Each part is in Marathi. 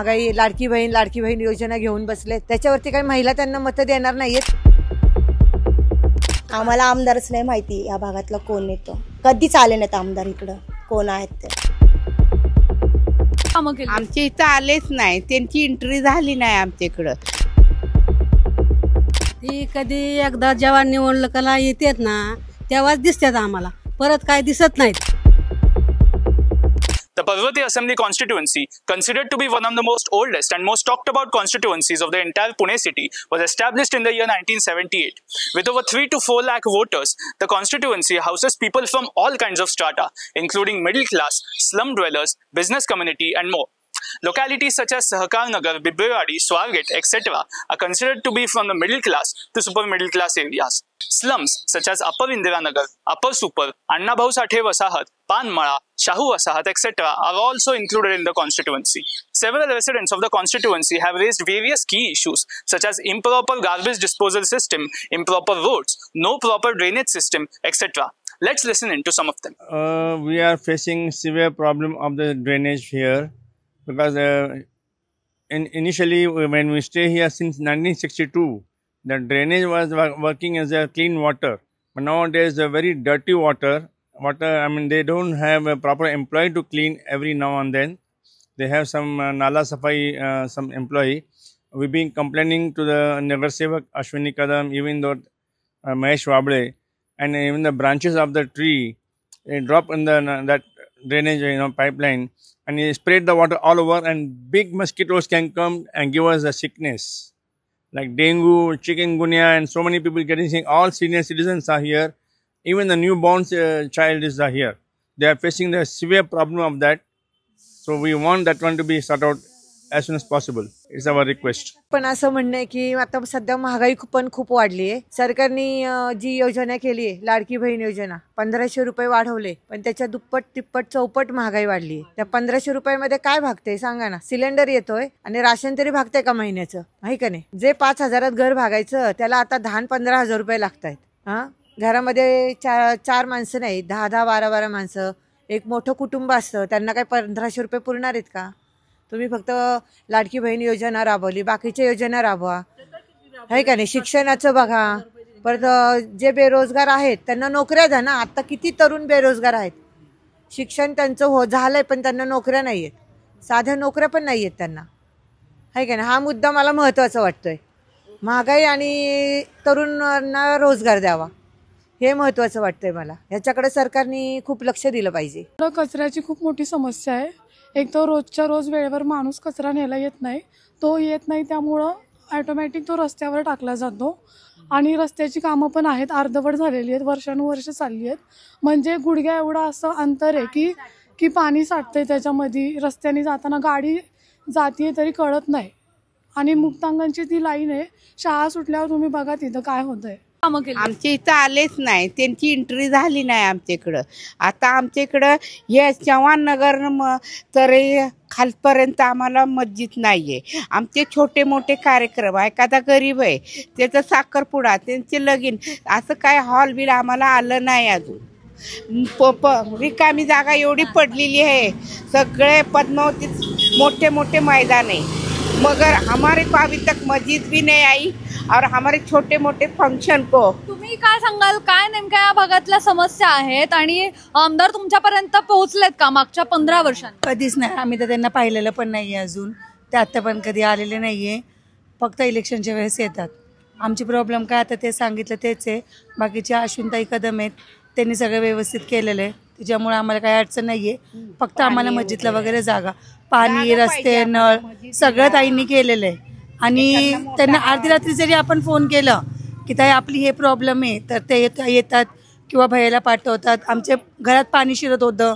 काही लाडकी बहीण योजना घेऊन बसले, त्याच्यावरती काही महिला त्यांना मत देणार नाहीयेत. आम्हाला आमदारच नाही माहिती या भागातला कोण येतो, कधीच आले नाहीत आमदार इकडं, कोण आहेत ते. आमच्या इथं आलेच नाही, त्यांची एंट्री झाली नाही आमच्या इकडं. ती कधी एकदा जेव्हा निवडणुकीला येतात ना तेव्हाच दिसतात आम्हाला, परत काय दिसत नाहीत. The Parvati Assembly constituency, considered to be one of the most oldest and most talked about constituencies of the entire Pune city, was established in the year 1978. With over 3 to 4 lakh voters, the constituency houses people from all kinds of strata, including middle class, slum dwellers, business community and more. Localities such as Sahakar Nagar, Bibrewadi, Swargate, etc. are considered to be from the middle class to super middle class areas. Slums such as Upper Indiranagar, Upper Super, Anna Bhau Sathe Wasahat, Panmala, Shahu Wasahat, etc. are also included in the constituency. Several residents of the constituency have raised various key issues such as improper garbage disposal system, improper roads, no proper drainage system, etc. Let's listen into some of them. We are facing severe problem of the drainage here. Because initially when we stay here since 1962, the drainage was working as a clean water. But nowadays a very dirty water. I mean, they don't have a proper employee to clean every now and then. They have some Nala Safai, some employee. We've been complaining to the Nagar Sevak Ashwini Kadam, even though Mahesh Wable, and even the branches of the tree, they drop in that drainage pipeline. And he sprayed the water all over, and big mosquitoes can come and give us a sickness like dengue, chikungunya, and so many people getting sick. All senior citizens are here. Even the newborn child is here. They are facing the severe problem of that. So we want that one to be sorted out as soon as possible. It's our request. पण असं म्हणणं आहे की आता सध्या महागाई पण खूप वाढली आहे. सरकारने जी योजना केली आहे लाडकी बहीण योजना, 1500 रुपये वाढवले, पण त्याच्या दुप्पट तिप्पट चौपट महागाई वाढली आहे. त्या 1500 रुपयामध्ये काय भागते सांगा ना? सिलेंडर येतोय आणि राशन तरी भागते का महिन्याचं? आहे का नाही? जे 5000 घर भागायचं त्याला आता 10-15 हजार रुपये लागतायत. हा, घरामध्ये चार माणसं नाही, 10-10, 12-12 माणसं, एक मोठं कुटुंब असतं, त्यांना काय 1500 रुपये पुरणार आहेत का? तुम्ही फक्त लाडकी बहीण योजना राबवली, बाकीच्या योजना राबवा, आहे का नाही? शिक्षणाचं बघा, परत जे बेरोजगार आहेत त्यांना नोकऱ्या द्या ना. आता किती तरुण बेरोजगार आहेत, शिक्षण त्यांचं झालंय पण त्यांना नोकऱ्या नाही आहेत, साध्या नोकऱ्या पण नाही आहेत त्यांना, आहे का नाही? हा मुद्दा मला महत्त्वाचा वाटतोय. महागाई आणि तरुणांना रोजगार द्यावा हे महत्त्वाचं वाटतंय मला. ह्याच्याकडे सरकारने खूप लक्ष दिलं पाहिजे. कचऱ्याची खूप मोठी समस्या आहे. एक तर रोजच्या रोज वेळेवर माणूस कचरा न्यायला येत नाही, तो येत नाही, त्यामुळं ॲटोमॅटिक तो रस्त्यावर टाकला जातो. आणि रस्त्याची कामं पण आहेत, अर्धवट झालेली आहेत, वर्षानुवर्ष चालली आहेत. म्हणजे गुडघ्या एवढं असं अंतर आहे की पाणी साठतंय त्याच्यामध्ये. रस्त्याने जाताना गाडी जातीये तरी कळत नाही. आणि मुक्तांगणची ती लाईन आहे, शाळा सुटल्यावर तुम्ही बघा तिथं काय होतंय. आमच्या इथं आलेच नाही, त्यांची एंट्री झाली नाही आमच्या इकडं. आता आमच्या इकडं हे चव्हाण नगर तरी खालपर्यंत आम्हाला मस्जिद नाही आहे. आमचे छोटे मोठे कार्यक्रम, एखादा गरीब आहे त्याचा साखरपुडा, त्यांचे लगीन, असं काय हॉल बिल आम्हाला आलं नाही अजून. रिकामी जागा एवढी पडलेली आहे, सगळे पद्मावतीत मोठे मोठे मैदान आहे, मगर हमारे को अभी तक मस्जिद भी नहीं आई और हमारे छोटे मोठे फंक्शन को. तुम्ही काय सांगाल, काय नेमक्या या भागातल्या समस्या आहेत आणि आमदार तुमच्यापर्यंत पोहोचलेत का मागच्या 15 वर्षांत? कधीच नाही, आम्ही तर त्यांना पाहिलेलं पण नाहीये अजून, ते आता पण कधी आलेले नाहीये, फक्त इलेक्शनच्या वेळेस येतात. आमची प्रॉब्लेम काय आता ते सांगितलं तेच आहे. बाकीचे अश्विनताई कदम आहेत, त्यांनी सगळं व्यवस्थित केलेलं आहे, त्याच्यामुळे आम्हाला काही अडचण नाहीये. फक्त आम्हाला मस्जिदला वगैरे जागा, पाणी, रस्ते, नळ सगळं ताईंनी केलेलं आहे. आणि त्यांना अर्धी रात्री जरी आपण फोन केलं की ताई आपली हे प्रॉब्लेम आहे, तर ते येतात किंवा भैयाला पाठवतात. आमच्या घरात पाणी शिरत होतं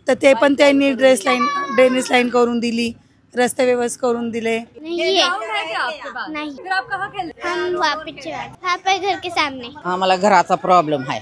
तर ते पण त्यांनी ड्रेनेज लाईन करून दिली, रस्ते व्यवस्थित करून दिले. आम्हाला घराचा प्रॉब्लेम आहे,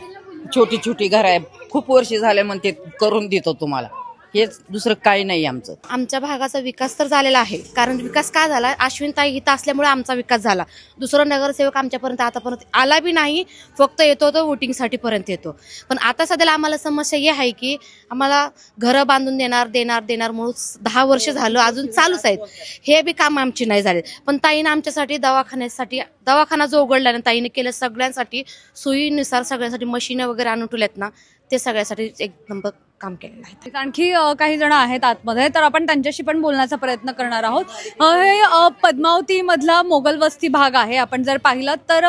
छोटी छोटी घर आहे, खूप वर्ष झाले म्हणते करून देतो तुम्हाला, हेच दुसरं काही नाही आमचं. आमच्या भागाचा विकास तर झालेला आहे, कारण विकास का झाला, अश्विनताई इथं असल्यामुळे आमचा विकास झाला. दुसरा नगरसेवक आमच्यापर्यंत आतापर्यंत आला बी नाही, फक्त येतो तो वोटिंगसाठी पर्यंत येतो. पण आता सध्याला आम्हाला समस्या ही आहे की आम्हाला घरं बांधून देणार म्हणून 10 वर्ष झालं, अजून चालूच आहेत. हे बी काम आमची नाही झाले. पण ताईनं आमच्यासाठी दवाखाना जो उघडला ना ताईने केलं, सगळ्यांसाठी सोयीनुसार सगळ्यांसाठी मशीनं वगैरे आणून ठेवल्यात ना, ते सगळ्यासाठी एक नंबर काम केलेलं आहे. आणखी काही जण आहेत आतमध्ये, तर आपण त्यांच्याशी पण बोलण्याचा प्रयत्न करणार आहोत. हे पद्मावती मधला मोगल वस्ती भाग आहे. आपण जर पाहिलं तर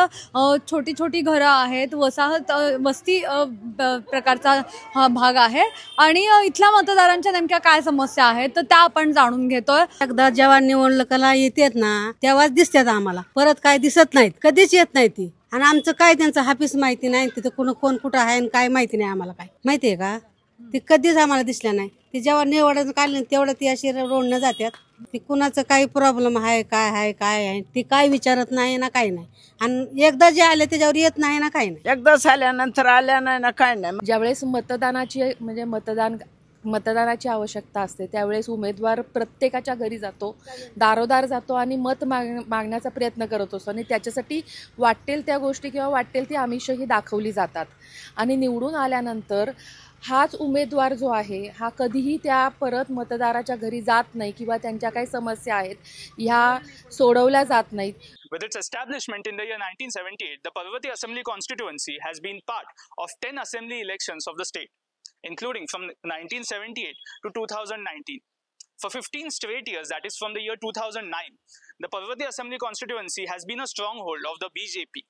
छोटी छोटी घरं आहेत, वस्ती प्रकारचा हा भाग आहे. आणि इथल्या मतदारांच्या नेमक्या काय समस्या आहेत तर त्या आपण जाणून घेतोय. एकदा जेव्हा निवडणुकीला येतात ना तेव्हाच दिसतात आम्हाला, परत काय दिसत नाहीत, कधीच येत नाही ती. आणि आमचं काय त्यांचं हाफिस माहिती नाही, तिथं कोण कुठं आहे आणि काय माहिती नाही आम्हाला. काय माहितीये का, ती कधीच आम्हाला दिसल्या नाही. ती जेव्हा निवडून काढली तेवढं ती अशी रोडनं जातात. ती कुणाचं काही प्रॉब्लेम आहे काय आहे ती काय विचारत नाही ना काही नाही. आणि एकदा जे आले त्याच्यावर येत नाही ना काही नाही. एकदा झाल्यानंतर आल्या नाही ना काय नाही. ज्यावेळेस मतदानाची आवश्यकता असते त्यावेळेस उमेदवार प्रत्येकाच्या घरी जातो, दारोदार जातो आणि मत मागण्याचा प्रयत्न करत असतो. आणि त्याच्यासाठी वाटेल त्या गोष्टी किंवा वाटेल ती आमिषही दाखवली जातात. आणि निवडून आल्यानंतर हाच उमेदवार जो आहे हा कधीही त्या परत मतदाराच्या घरी जात नाही किंवा त्यांच्या काही समस्या आहेत ह्या सोडवल्या जात नाहीत. With its establishment in the year 1978, the Parvati Assembly constituency has been part of 10 assembly elections of the state, including from 1978 to 2019. For 15 straight years, that is from the year 2009, the Parvati Assembly constituency has been a stronghold of the BJP.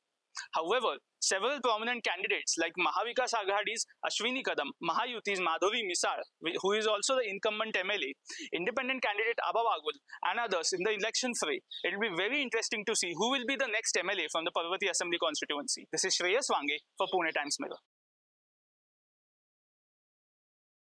However, several prominent candidates like Mahavikas Aghadi's Ashwini Kadam, Mahayuti's Madhuri Misal, who is also the incumbent MLA, independent candidate Abha Bagul, and others in the election fray. It will be very interesting to see who will be the next MLA from the Parvati Assembly constituency. This is Shreyas Wange for Pune Times Mirror.